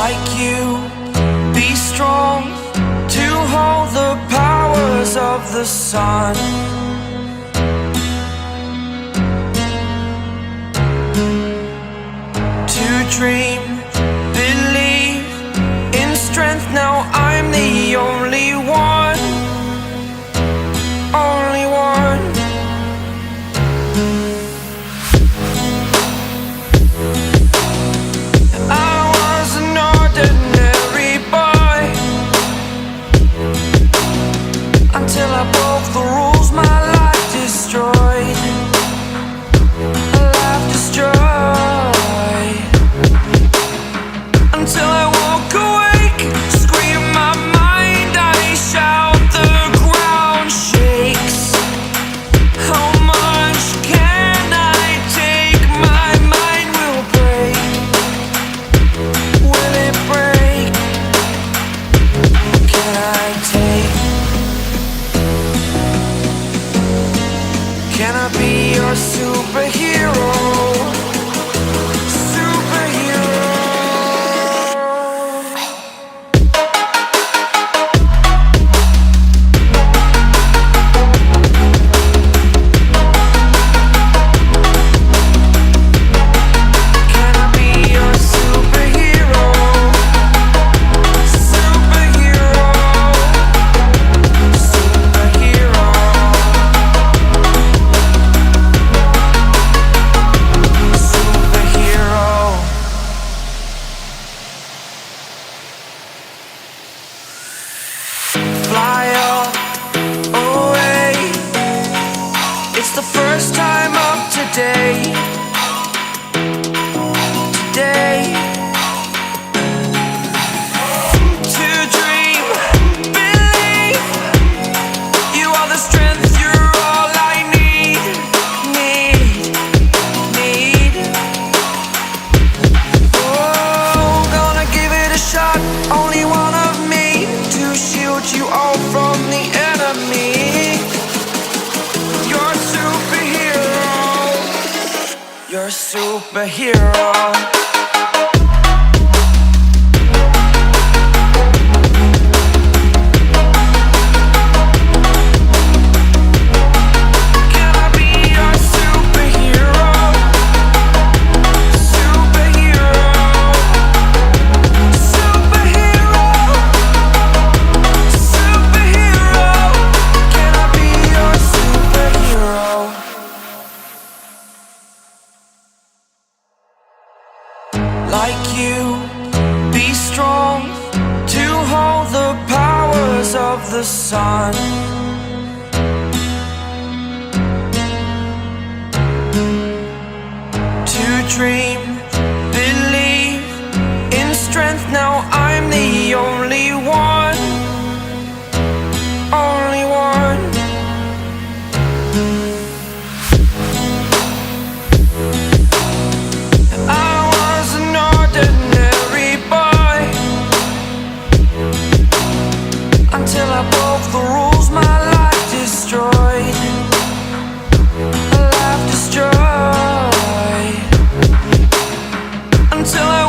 like you, be strong to hold the powers of the sun. To dream, believe in strength. Now I'm the only one, only one. I was an ordinary boy until I broke the rules. My life destroyed, a life destroyed. Until I woke awake, scream my mind, I shout, the ground shakes. How much can I take? My mind will break. Will it break? Can I take? Can I be your superhero? Fly away. It's the first time of today. Today. To dream, believe. You are the strength, you're all I need. Oh, gonna give it a shot. Only one of me to shield you all from the enemy. You're a superhero. You're a superhero. Can I be your superhero? Superhero. Superhero. Superhero. Can I be your superhero? Like you, be strong to hold the powers of the sun. To dream, believe in strength. Now I'm the only one, only one. I was an ordinary boy until I broke the rules. My life destroyed, a life destroyed. Until I